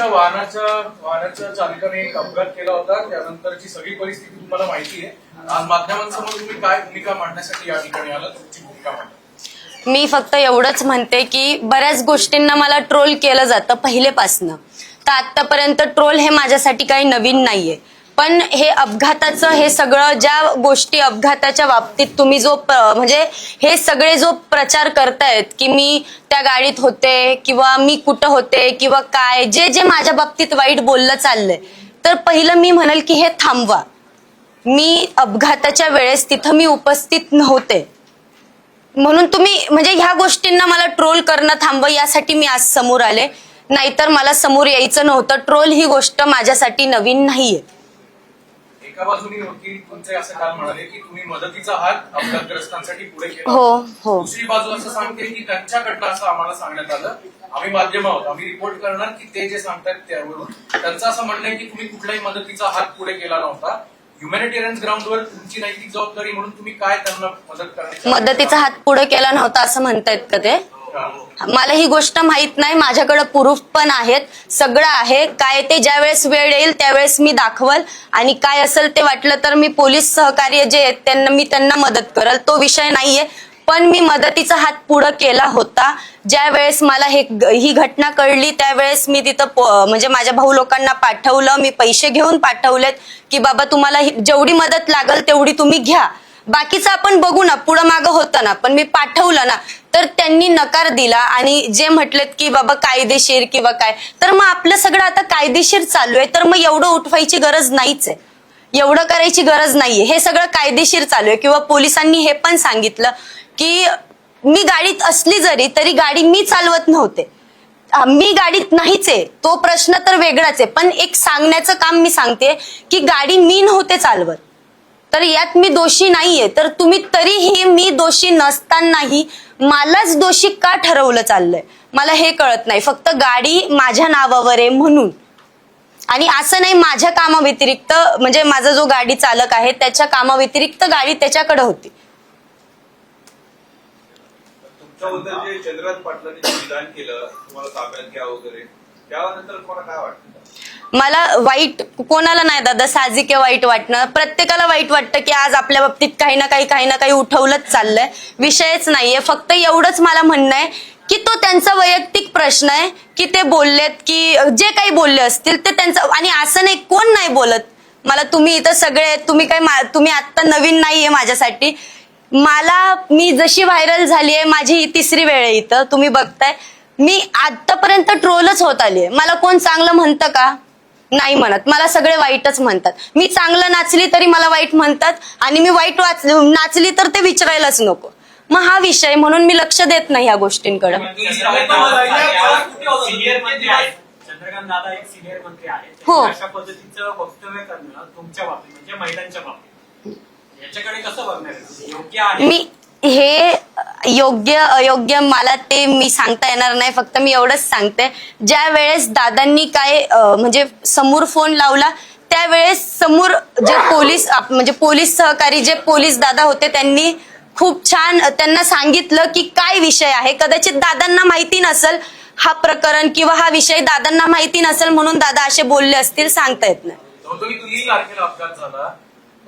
तुमच्या वाहनाच्या चालकाने एक अपघात केला होता, त्यानंतरची सगळी परिस्थिती तुम्हाला माहिती आहे. आज माध्यमांसमोर तुम्ही काय भूमिका मांडण्यासाठी या ठिकाणी आला, तुमची भूमिका मांडा. मी फक्त एवढंच म्हणते की बऱ्याच गोष्टींना मला ट्रोल केलं जातं पहिलेपासनं, तर आतापर्यंत ट्रोल हे माझ्यासाठी काही नवीन नाहीये. पण हे अपघाताचं हे सगळं ज्या गोष्टी अपघाताच्या बाबतीत तुम्ही जो म्हणजे हे सगळे जो प्रचार करतायत की मी त्या गाडीत होते किंवा मी कुठं होते किंवा काय जे जे माझ्या बाबतीत वाईट बोललं चाललंय, तर पहिलं मी म्हणेल की हे थांबवा. मी अपघाताच्या वेळेस तिथं मी उपस्थित नव्हते, म्हणून तुम्ही म्हणजे ह्या गोष्टींना मला ट्रोल करणं थांबवा यासाठी मी आज समोर आले, नाहीतर मला समोर यायचं नव्हतं. ट्रोल ही गोष्ट माझ्यासाठी नवीन नाहीये. एका बाजूने वकील तुमचे असं काल म्हणाले की तुम्ही मदतीचा हात अपघातग्रस्तांसाठी पुढे केला. हो. दुसरी बाजू असं सांगते की त्यांच्याकडनं असं आम्हाला सांगण्यात आलं, आम्ही माध्यम आहोत, आम्ही रिपोर्ट करणार की ते जे सांगतात त्यावरून त्यांचं असं म्हणणं आहे की तुम्ही कुठलाही मदतीचा हात पुढे केला नव्हता. ह्युमॅनिटेरियन ग्राउंडवर तुमची नैतिक जबाबदारी म्हणून तुम्ही काय त्यांना मदत करण्याची मदतीचा हात पुढे केला नव्हता असं म्हणतायत का ते? मला ही गोष्ट माहित नाही. माझ्याकडे प्रूफ पण आहेत, सगळं आहे. काय ते ज्या वेळेस वेळ येईल त्यावेळेस मी दाखवल, आणि काय असेल ते वाटलं तर मी पोलीस सहकार्य जे आहेत त्यांना मदत करल, तो विषय नाहीये. पण मी मदतीचा हात पुढे केला होता. ज्या वेळेस मला ही घटना कळली त्यावेळेस मी तिथं म्हणजे माझ्या भाऊ लोकांना पाठवलं, मी पैसे घेऊन पाठवलेत की बाबा तुम्हाला जेवढी मदत लागल तेवढी तुम्ही घ्या, बाकीचं आपण बघू ना, पुढं मागं होतं ना. पण मी पाठवलं ना, तर त्यांनी नकार दिला आणि जे म्हटलेत की बाबा कायदेशीर किंवा काय, तर मग आपलं सगळं आता कायदेशीर चालू आहे, तर मग एवढं उठवायची गरज नाहीच आहे, एवढं करायची गरज नाहीये. हे सगळं कायदेशीर चालू आहे. किंवा पोलिसांनी हे पण सांगितलं की मी गाडीत असली जरी तरी गाडी मी चालवत नव्हते, मी गाडीत नाहीच आहे, तो प्रश्न तर वेगळाच आहे. पण एक सांगण्याचं काम मी सांगते की गाडी मी नव्हते चालवत, तर यात मी दोषी नाहीये. तर तुम्ही तरीही मी दोषी नसतानाही मलाच दोषी का ठरवलं चाललंय, मला हे कळत नाही. फक्त गाडी माझ्या नावावर आहे म्हणून, आणि असं नाही माझ्या कामाव्यतिरिक्त, म्हणजे माझा जो गाडी चालक आहे त्याच्या कामाव्यतिरिक्त गाडी त्याच्याकडे होती. तुमच्याबद्दल जे चंद्रकांत पाटलांनी जे विधान केलं, तुम्हाला ताब्यात घ्या वगैरे, त्यानंतर तुम्हाला काय वाटतं? मला वाईट कोणाला नाही दादा, साहजिक आहे वाईट वाटणं, प्रत्येकाला वाईट वाटतं की आज आपल्या बाबतीत काही ना काही उठवलंच चाललंय, विषयच नाहीये. फक्त एवढंच मला म्हणणं आहे की तो त्यांचा वैयक्तिक प्रश्न आहे की ते बोललेत की जे काही बोलले असतील ते त्यांचं, आणि असं नाही कोण नाही बोलत. मला तुम्ही इथं सगळे तुम्ही आता नवीन नाहीये माझ्यासाठी. मी जशी व्हायरल झाली आहे, माझी ही तिसरी वेळ आहे इथं, तुम्ही बघताय. मी आतापर्यंत ट्रोलच होत आली आहे. मला कोण चांगलं म्हणतं का? नाही म्हणत, मला सगळे वाईटच म्हणतात. मी चांगलं नाचली तरी मला वाईट म्हणतात, आणि मी वाईट नाचली तर ते विचारायलाच नको. मग हा विषय, म्हणून मी लक्ष देत नाही या गोष्टींकडे. चंद्रकांत दादा एक सिनियर मंत्री आहेत, हो. अशा पद्धतीचं वक्तव्य करणं तुमच्या बाबतीत म्हणजे महिलांच्या बाबतीत याच्याकडे कसं बघणार योग्य आहे? मी हे योग्य अयोग्य मला ते मी सांगता येणार नाही. फक्त मी एवढंच सांगते, ज्या वेळेस दादांनी काय म्हणजे समोर फोन लावला त्यावेळेस समोर जे पोलीस सहकारी जे पोलीस दादा होते त्यांनी खूप छान त्यांना सांगितलं की काय विषय आहे. कदाचित दादांना माहिती नसेल हा प्रकरण किंवा हा विषय दादांना माहिती नसेल, म्हणून दादा असे बोलले असतील, सांगता येत नाही. तुम्ही तारखेला अपघात झाला,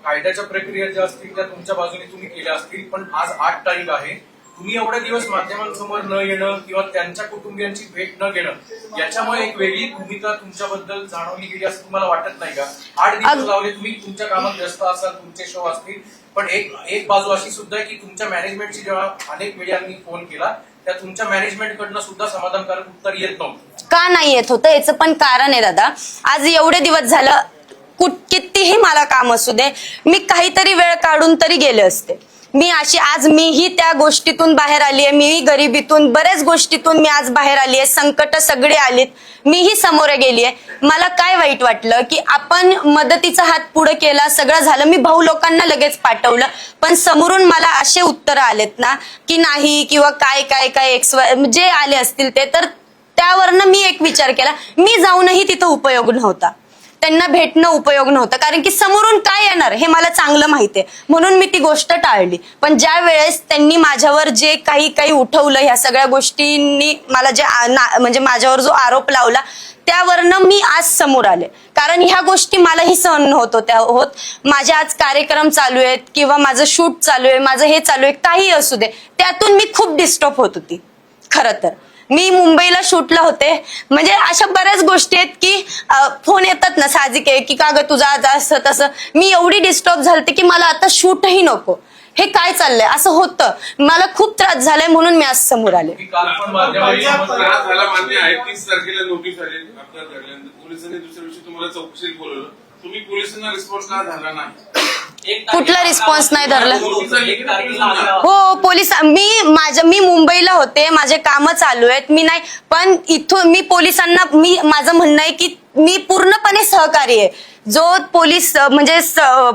कायद्याच्या प्रक्रिया ज्या असतील त्या तुमच्या बाजूने तुम्ही केल्या असतील, पण आज 8 तारीख आहे. तुम्ही एवढे दिवस माध्यमांसमोर न येणं किंवा त्यांच्या कुटुंबियांची भेट न घेणं, याच्यामुळे एक वेगळी भूमिका तुमच्याबद्दल जाणवली गेली असं तुम्हाला वाटत नाही का? 8 दिवस लावले, तुम्ही तुमच्या कामात व्यस्त असाल, तुमचे शो असतील, पण एक बाजू अशी सुद्धा आहे की तुमच्या मॅनेजमेंटची जेव्हा अनेक मीडियांनी फोन केला त्या तुमच्या मॅनेजमेंटकडनं सुद्धा समाधानकारक उत्तर येत नव्हतं. का नाही येत होतं याचं पण कारण आहे दादा. आज एवढे दिवस झालं कितीही मला काम असू दे, मी काहीतरी वेळ काढून तरी गेले असते. मीही त्या गोष्टीतून बाहेर आली आहे, मीही गरिबीतून बऱ्याच गोष्टीतून मी आज बाहेर आली आहे. संकट सगळे आलीत, मीही समोर गेली आहे. मला काय वाईट वाटलं की आपण मदतीचा हात पुढे केला, सगळं झालं, मी भाऊ लोकांना लगेच पाठवलं, पण समोरून मला असे उत्तर आलेत ना की नाही किंवा काय जे आले असतील ते, तर त्यावरनं मी एक विचार केला, मी जाऊनही तिथं उपयोग नव्हता, त्यांना भेटणं उपयोग नव्हतं, कारण की समोरून काय येणार हे मला चांगलं माहिती आहे, म्हणून मी ती गोष्ट टाळली. पण ज्या वेळेस त्यांनी माझ्यावर जे काही उठवलं, ह्या सगळ्या गोष्टींनी मला म्हणजे माझ्यावर जो आरोप लावला त्यावरनं मी आज समोर आले. कारण ह्या गोष्टी मलाही सहन होत होत्या. माझे आज कार्यक्रम चालू आहेत किंवा माझं शूट चालू आहे, माझं हे चालू आहे, काही असू दे, त्यातून मी खूप डिस्टर्ब होत होती. खरं तर मी मुंबईला शूटला होते, म्हणजे अशा बऱ्याच गोष्टी आहेत की फोन येतात ना साहजिक आहे की का ग तुझं आज असं तसं. मी एवढी डिस्टर्ब झालते की मला आता शूटही नको, हे काय चाललंय असं होतं. मला खूप त्रास झालाय म्हणून मी आज समोर आले. काल पण माध्यमांसमोर त्रास झाला मान्य आहे. 30 तारखेला नोटीस आली अपघात घडल्यानंतर पोलिसांनी दुसऱ्या दिवशी तुम्हाला चौकशीला बोलवलं. तुम्ही पोलिसांना रिस्पॉन्स का झाला नाही? कुठला रिस्पॉन्स नाही धरला? हो. हो पोलीस मी मुंबईला होते, माझे काम चालू आहेत, मी नाही. पण इथून मी पोलिसांना माझं म्हणणं आहे की मी पूर्णपणे सहकारी आहे. जो पोलीस म्हणजे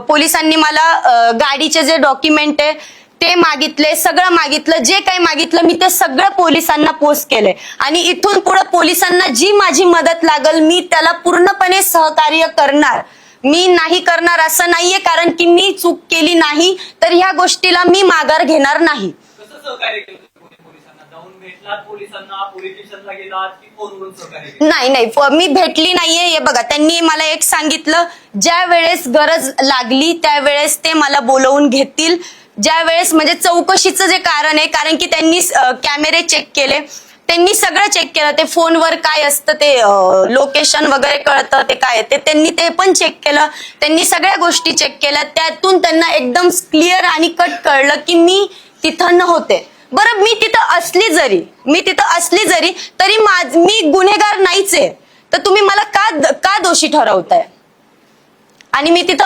पोलिसांनी मला गाडीचे जे डॉक्युमेंट आहे ते मागितले, सगळं मागितलं, जे काही मागितलं मी ते सगळं पोलिसांना पोस्ट केलंय. आणि इथून पुढे पोलिसांना जी माझी मदत लागल मी त्याला पूर्णपणे सहकार्य करणार. मी नाही करणार असं नाहीये, कारण की मी चूक केली नाही तर ह्या गोष्टीला मी माघार घेणार नाही. कसं सहकार्य केलं तुम्ही पोलिसांना? जाऊन भेटलात पोलिसांना, पोलीस स्टेशनला गेलात की फोनवरून सहकार्य केलं? नाही मी भेटली नाहीये. हे बघा, त्यांनी मला एक सांगितलं, ज्या वेळेस गरज लागली त्यावेळेस ते मला बोलवून घेतील. ज्या वेळेस म्हणजे चौकशीचं जे कारण आहे, कारण की त्यांनी कॅमेरे चेक केले, त्यांनी सगळं चेक केलं. ते फोनवर काय असतं ते लोकेशन वगैरे कळतं, ते काय ते त्यांनी ते पण चेक केलं. त्यांनी सगळ्या गोष्टी चेक केल्या. त्यातून त्यांना एकदम क्लिअर आणि कट कळलं की मी तिथं नव्हते. बरं, मी तिथं असली जरी तरी मी गुन्हेगार नाहीच आहे, तर तुम्ही मला का दोषी ठरवताय? आणि मी तिथं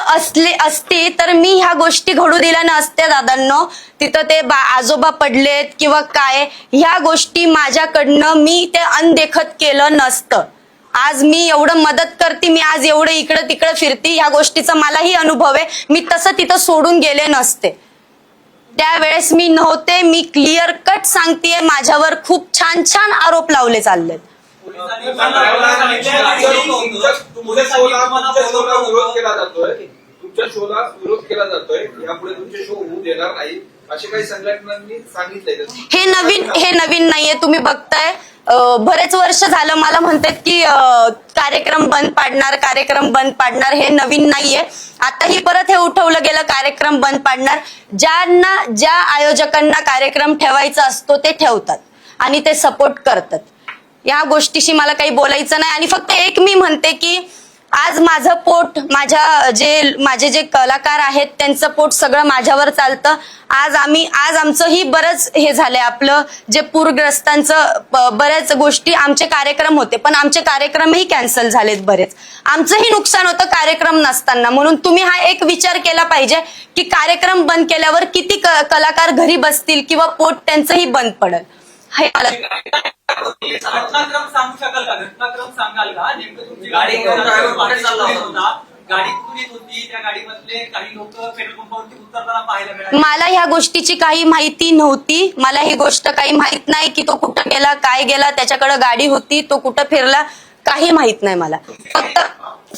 असते तर मी ह्या गोष्टी घडू दिल्या नसत्या दादांनो. तिथं ते आजोबा पडलेत किंवा काय, ह्या गोष्टी माझ्याकडनं मी ते अनदेखत केलं नसतं. आज मी एवढं मदत करते, मी आज एवढं इकडं तिकडं फिरते, ह्या गोष्टीचा मलाही अनुभव आहे. मी तसं तिथं सोडून गेले नसते. त्यावेळेस मी नव्हते. मी क्लिअर कट सांगतेय, माझ्यावर खूप छान छान आरोप लावले चाललेत. तुमच्या शोला विरोध केला जातोय, तुमच्या शोला विरोध केला जातोय, यापुढे तुमचे शो होऊ देणार नाही असे काही संघटनांनी सांगितलंय. हे नवीन नाहीये. तुम्ही बघताय बरेच वर्ष झालं मला म्हणतात की कार्यक्रम बंद पाडणार. हे नवीन नाहीये. आताही परत हे उठवलं गेलं, कार्यक्रम बंद पाडणार. ज्या आयोजकांना कार्यक्रम ठेवायचा असतो ते ठेवतात आणि ते सपोर्ट करतात. या गोष्टीशी मला काही बोलायचं नाही. आणि फक्त एक मी म्हणते की आज माझं पोट, माझे जे कलाकार आहेत त्यांचं पोट सगळं माझ्यावर चालतं. आज आमचंही बरंच हे झालंय, आपलं जे पूरग्रस्तांचं बऱ्याच गोष्टी, आमचे कार्यक्रम होते पण आमचे कार्यक्रमही कॅन्सल झालेत बरेच. आमचंही नुकसान होतं कार्यक्रम नसताना. म्हणून तुम्ही हा एक विचार केला पाहिजे की कार्यक्रम बंद केल्यावर किती कलाकार घरी बसतील किंवा पोट त्यांचंही बंद पडेल. हे मला घटनाक्रम सांगू शकाल का? घटनाक्रम सांगाल का? नेमकं तुमची गाडी बाहेर चालला होता, गाडी कुठून येत होती, त्या गाडीमधले काही लोक पेट्रोल पंपावरती उतरताना पाहायला मिळाले? मला ह्या गोष्टीची काही माहिती नव्हती. मला ही गोष्ट काही माहित नाही की तो कुठं गेला, काय गेला, त्याच्याकडे गाडी होती, तो कुठं फिरला, काही माहित नाही मला.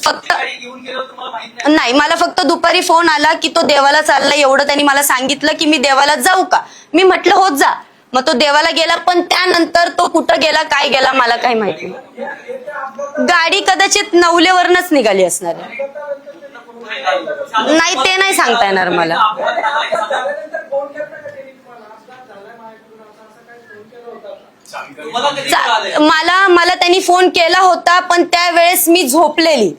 फक्त घेऊन गेलो तुम्हाला माहित नाही? नाही, मला फक्त दुपारी फोन आला की तो देवाला चालला, एवढं त्यांनी मला सांगितलं की मी देवाला जाऊ का? मी म्हटलं होत जा. मग तो देवाला गेला, पण त्यानंतर तो कुठं गेला, काय गेला, मला काही माहिती नाही. गाडी कदाचित नवलेवरनच निघाली असणार. नाही, ते नाही सांगता येणार मला. मला त्यांनी फोन केला होता, पण त्यावेळेस मी झोपलेली.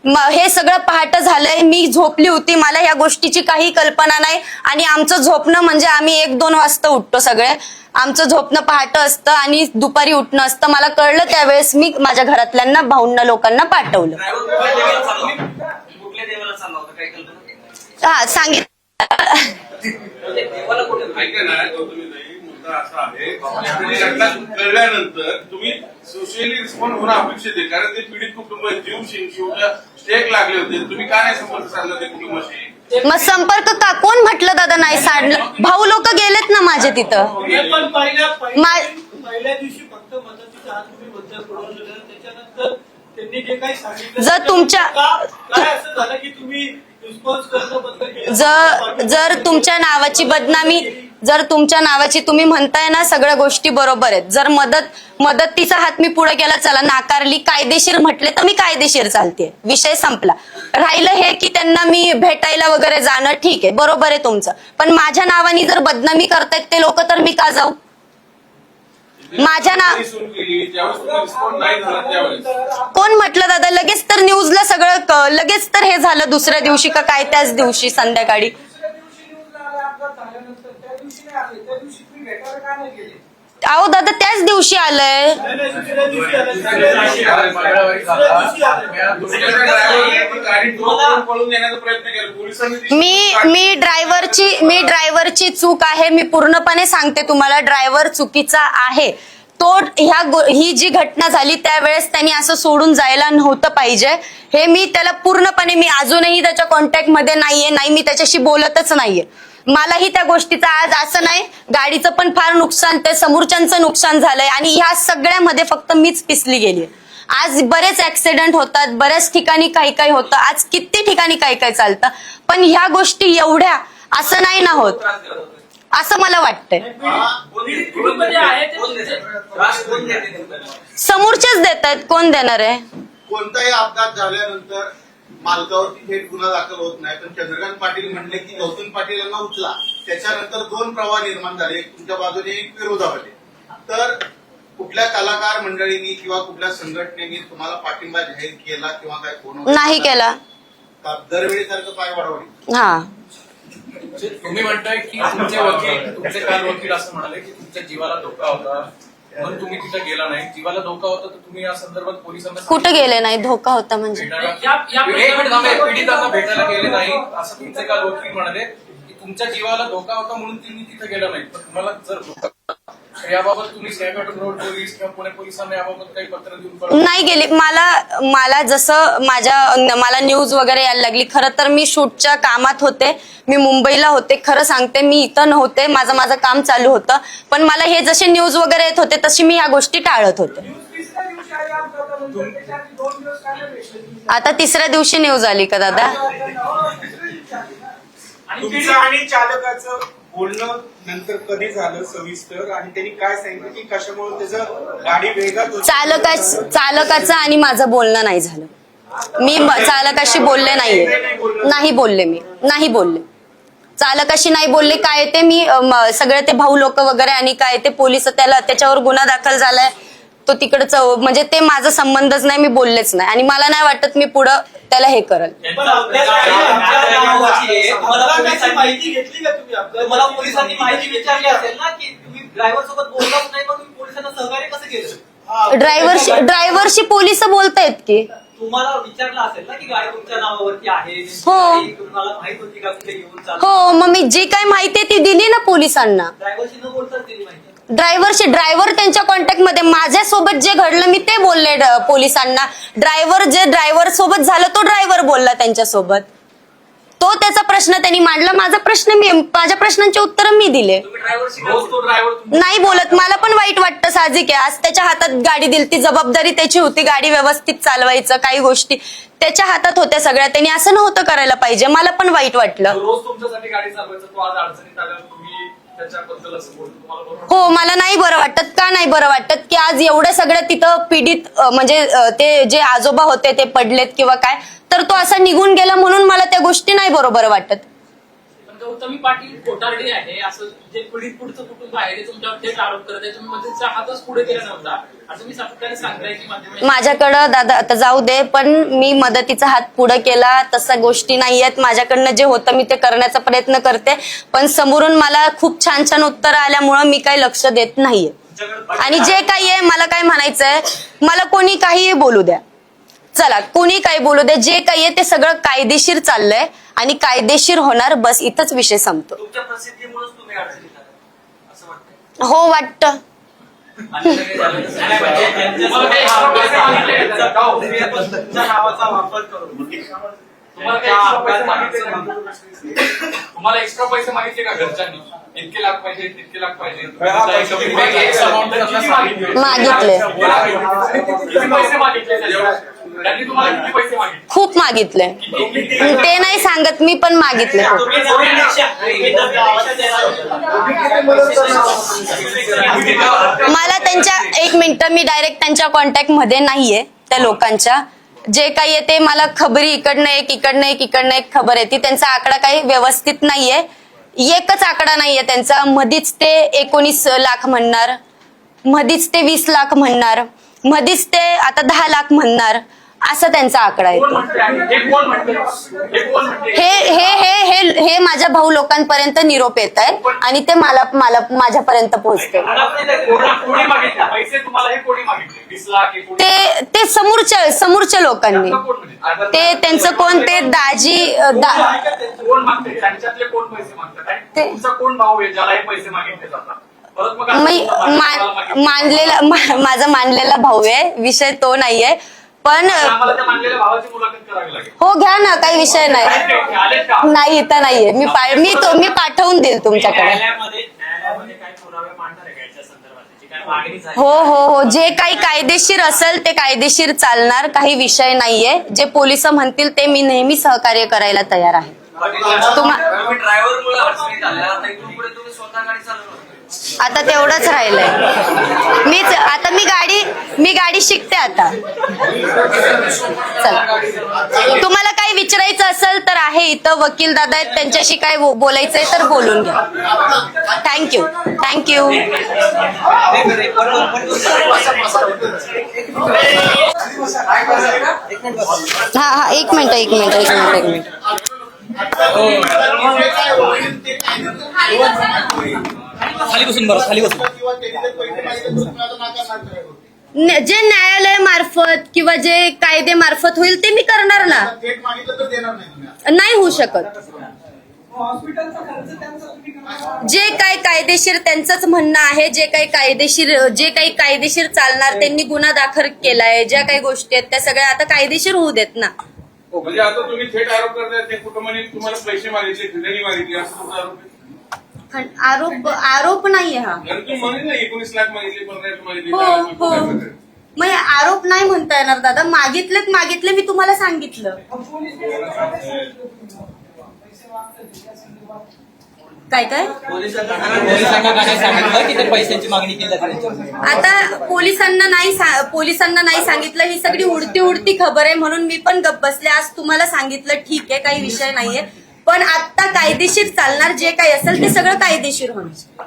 हे सगळं पहाटे झालंय, मी झोपली होती, मला ह्या गोष्टीची काही कल्पना नाही. आणि आमचं झोपणं म्हणजे आम्ही 1-2 वाजता उठतो सगळे. आमचं झोपणं पहाटे असतं आणि दुपारी उठणं असतं. मला कळलं त्यावेळेस मी माझ्या घरातल्यांना, भाऊंना, लोकांना पाठवलं. कुठल्या देवाला चालला होता, काही कल्पना? हा, सांगितलं. ऐका ना, तुम्ही नाही, मुद्दा असा आहे, घटना कळल्यानंतर तुम्ही सोशली रिस्पॉन्ड होणं अपेक्षित आहे, कारण ते पीडित कुटुंब जीव शिवच्या स्टेक लागले होते. तुम्ही का नाही संपर्क साधला ते कुटुंबाशी? मग संपर्क का, कोण म्हटलं दादा नाही साधलं? भाऊ लोक गेलेत ना माझे तिथं. पण पहिल्या दिवशी फक्त मदतीचा हात तुम्ही बद्दल पुरवलं, त्याच्यानंतर त्यांनी जे काही सांगितलं, जर तुमच्या काय असं झालं की तुम्ही रिस्पॉन्स करणं बंद केलं? जर तुमच्या नावाची बदनामी, जर तुमच्या नावाची तुम्ही म्हणताय ना सगळ्या गोष्टी बरोबर आहेत, जर मदतीचा हात मी पुढे केला, चला नाकारली, कायदेशीर म्हटले तर मी कायदेशीर चालते, विषय संपला. राहिलं हे की त्यांना मी भेटायला वगैरे जाणं, ठीक आहे, बरोबर आहे तुमचं, पण माझ्या नावाने जर बदनामी करतायत ते लोक तर मी का जाऊ? माझ्या सुरू केली त्यावेळेस तुम्ही रिस्पॉन्ड नाही झाला त्यावेळेस. कोण म्हटलं दादा? लगेच तर न्यूजला सगळं लगेच तर हे झालं दुसऱ्या दिवशी का काय, त्याच दिवशी संध्याकाळी. दुसऱ्या दिवशी न्यूजला आला अपघात झाल्यानंतर, त्या दिवशी नाही आले, त्या दिवशी तुम्ही भेटायला का नाही गेले? अहो दादा त्याच दिवशी आलंय. दुसऱ्या दिवशी आले. मंगळवारी झाला. तुमच्याकडे ड्रायव्हरने गाडी दोन पळून नेण्याचा प्रयत्न केला पोलिसांनी ती- मी ड्रायव्हरची चूक आहे, मी पूर्णपणे सांगते तुम्हाला, ड्रायव्हर चुकीचा आहे. तो ही जी घटना झाली त्यावेळेस त्यांनी असं सोडून जायला नव्हतं पाहिजे. हे मी त्याला पूर्णपणे, मी अजूनही त्याच्या कॉन्टॅक्ट मध्ये नाहीये, मी त्याच्याशी बोलतच नाहीये. मलाही त्या गोष्टीचा आज असं नाही, गाडीचं पण फार नुकसान, ते समोरच्यांचं नुकसान झालंय आणि ह्या सगळ्यामध्ये फक्त मीच पिसली गेली. आज बरेच ऍक्सिडेंट होतात, बऱ्याच ठिकाणी काही होतं, आज किती ठिकाणी काही चालतं, पण ह्या गोष्टी एवढ्या असं नाही ना होत, असं मला वाटतंय. समोरचेच देत आहेत, कोण देणार आहे? कोणताही अपघात झाल्यानंतर मालकावरती थेट गुन्हा दाखल होत नाही, पण चंद्रकांत पाटील म्हणले की गौतम पाटील यांना उचला. त्याच्यानंतर दोन प्रवाह निर्माण झाले, एक तुमच्या बाजूने एक विरोधामध्ये. तर कुठल्या कलाकार मंडळींनी किंवा कुठल्या संघटनेने तुम्हाला पाठिंबा जाहीर केला किंवा काय फोन नाही केला. दरवेळी सारखं पाय वाढवली? हा, तुम्ही म्हणताय की तुमचे काल वकील असं म्हणाले की तुमच्या जीवाला धोका होता म्हणून तुम्ही तिथे गेला नाही. जीवाला धोका होता तर तुम्ही या संदर्भात पोलिसांना कुठं गेले नाही? धोका होता म्हणजे पीडितांना भेटायला गेले नाही असं तुमचे काल वकील म्हणाले की तुमच्या जीवाला धोका होता म्हणून तुम्ही तिथे गेला नाही. पण तुम्हाला जर धोका याबाबत तुम्ही सिंहगड रोड पोलीस किंवा पुणे पोलिसांना याबाबत काही पत्र देऊन नाही गेली. मला जसं मला न्यूज वगैरे यायला लागली, खरं तर मी शूटच्या कामात होते, मी मुंबईला होते, खरं सांगते मी इथं नव्हते, माझं काम चालू होतं, पण मला हे जसे न्यूज वगैरे येत होते तशी मी ह्या गोष्टी टाळत होते. तिसऱ्या दिवशी आले अपघातानंतर, त्याच्या आधी 2 दिवस का नाही भेटले? आता तिसऱ्या दिवशी न्यूज आली का दादा? तुमचं आणि चालकाचं बोलणं नंतर कधी झालं सविस्तर, आणि त्यांनी काय सांगितलं की कशामुळे त्याचं गाडी वेगात होती? चालकाचं आणि माझं बोलणं नाही झालं. मी चालकाशी बोलले नाहीये, नाही बोलले चालकाशी नाही बोलले. काय ते मी सगळे ते भाऊ लोक वगैरे आणि काय ते पोलीस त्याच्यावर गुन्हा दाखल झालाय, तो तिकडचं म्हणजे ते माझा संबंधच नाही, मी बोललेच नाही आणि मला नाही वाटत मी पुढं त्याला हे करल. माहिती घेतली का तुम्ही? मला पोलिसांनी माहिती विचारली असेल ना की तुम्ही ड्रायव्हर सोबत बोललाच नाही, पण तुम्ही पोलिसांना सहकार्य कसं केलं? ड्रायव्हरशी पोलिस बोलतायत की तुम्हाला विचारलं असेल ना की गाडी तुमच्या नावावरती आहे, हो. तुम्हाला माहित होती का कुठे घेऊन चालू? हो, मग मी जी काही माहिती आहे ती दिली ना पोलिसांना. ड्रायव्हरशी न बोलताच दिली माहिती. ड्रायव्हर त्यांच्या कॉन्टॅक्ट मध्ये, माझ्यासोबत जे घडलं मी ते बोलले पोलिसांना. ड्रायव्हर सोबत झालं तो ड्रायव्हर बोलला त्यांच्यासोबत, तो त्याचा प्रश्न त्यांनी मांडला, माझ्या प्रश्नांची उत्तर मी दिले. नाही बोलत, मला पण वाईट वाटतं, साहजिक आहे. आज त्याच्या हातात गाडी दिली, ती जबाबदारी त्याची होती, गाडी व्यवस्थित चालवायचं, काही गोष्टी त्याच्या हातात होत्या सगळ्या, त्यांनी असं नव्हतं करायला पाहिजे. मला पण वाईट वाटलं. रोज तुमच्यासाठी गाडी चालवायचं, तो आज अडचणीत आल्यावर तुम्ही त्याच्याबद्दल असं बोलतो, तुम्हाला बरोबर? हो, मला नाही बरं वाटत. का नाही बरं वाटत की आज एवढे सगळे तिथं पीडित म्हणजे ते जे आजोबा होते ते पडलेत किंवा काय, तर तो असा निघून गेला म्हणून मला त्या गोष्टी नाही बरोबर वाटत. गौतमी पाटील कोटारडे आहे असं जे पीडित पुढचं कुटुंब आहे ते तुमच्यावर थेट आरोप करत आहे, तुम्ही मदतीचा हातच पुढे केला नव्हता असं मी सातत्याने सांगताय की माध्यमांशी. माझ्याकडं दादा आता जाऊ दे, पण मी मदतीचा हात पुढे केला तसा गोष्टी नाही आहेत. माझ्याकडनं जे होतं मी ते करण्याचा प्रयत्न करते, पण समोरून मला खूप छान उत्तर आल्यामुळं मी काही लक्ष देत नाहीये. आणि जे काही आहे, मला काय म्हणायचंय, मला कोणी काहीही बोलू द्या, चला कोणी काही बोलू द्या, जे काही आहे ते सगळं कायदेशीर चाललंय आणि कायदेशीर होणार, बस इथंच विषय संपतो. तुमच्या प्रसिद्धीमुळेच तुम्ही अडचणीत आहात असं वाटतं? हो, वाटतं. तुमच्या नावाचा वापर करून तुम्हाला एक्स्ट्रा पैसे मागितले का घरच्यांनी? इतके लाख पाहिजे, तितके लाख पाहिजे, मागितले. पैसे मागितले? त्यांनी तुम्हाला किती पैसे मागितले? खूप मागितले. ते नाही सांगत मी, पण मागितले खूप. मला त्यांच्या, एक मिनिट, मी डायरेक्ट त्यांच्या कॉन्टॅक्ट मध्ये नाहीये त्या लोकांच्या. जे काही आहे ते मला खबरी इकडनं एक खबर येते. त्यांचा आकडा काही व्यवस्थित नाहीये. एकच आकडा नाहीये त्यांचा. मधीच ते 19 लाख म्हणणार, मधीच ते 20 लाख म्हणणार, मधीच ते आता 10 लाख म्हणणार, असा त्यांचा आकडा आहे. हे माझ्या भाऊ लोकांपर्यंत निरोप येत आहे आणि ते मला माझ्यापर्यंत पोहोचते. पैसे तुम्हाला हे कोणी मागितले? 20 लाख? ते समोरच्या लोकांनी. ते त्यांचं कोण, ते दाजी कोण मागते? त्यांच्यातले कोण पैसे मागतात? तुमचा कोण भाऊ आहे ज्याला हे पैसे मागितले जातात? परत मग माझा मानलेला भाऊ आहे, विषय तो नाहीये. पण आम्हाला त्या मानलेल्या भावाची मुलाखत करावी लागेल. हो, घ्या ना, काही विषय नाही. आले का? नाही, इथं नाहीये. मी पाठवून देईल तुमच्याकडे. न्यायालयामध्ये काय पुरावे मांडणार आहे का याच्या संदर्भात? जी काय मागणी झाली? हो, जे काही कायदेशीर असेल ते कायदेशीर चालणार, काही विषय नाहीये. जे पोलिस म्हणतील ते मी नेहमी सहकार्य करायला तयार आहे. ड्रायव्हर मुळे अडचणी झाल्या, आता इथून पुढे तुम्ही स्वतः गाडी चालवणार? आता तेवढंच राहिलंय. मी गाडी शिकते आता. चला, तुम्हाला काही विचारायचं असेल तर आहे इथं वकील दादा आहेत, त्यांच्याशी काय बोलायचंय तर बोलून घ्या. थँक्यू. हा, एक मिनिट. खाली बसून बरं, खाली बसून. जे न्यायालय मार्फत किंवा जे कायदे मार्फत होईल ते मी करणार ना. थेट मागितलं तर देणार नाही तुम्ही? नाही होऊ शकत. जे काही कायदेशीर त्यांचंच म्हणणं आहे. जे काही कायदेशीर चालणार, त्यांनी गुन्हा दाखल केलाय, ज्या काही गोष्टी आहेत त्या सगळ्या आता कायदेशीर होऊ देत ना. म्हणजे आता तुम्ही थेट आरोप करताय ते कुटुंबाने तुम्हाला पैसे मागितले, खंडणी मागितली, असं तुमचा आरोप आहे? आरोप नाहीये हा. तू म्हणे ना 19 लाख मागितले, 15 लाख मागितले. हो. मग आरोप नाही म्हणता येणार दादा. मागितले मी तुम्हाला सांगितलं. काय पोलिसांना काय सांगितलं की ते पैशांची मागणी केली जाते? आता पोलिसांना नाही सांगितलं. ही सगळी उडती खबर आहे म्हणून मी पण गप्प बसले. आज तुम्हाला सांगितलं, ठीक आहे, काही विषय नाहीये. पण आता कायदेशीर चालणार, जे काही असेल ते सगळं कायदेशीर होणार.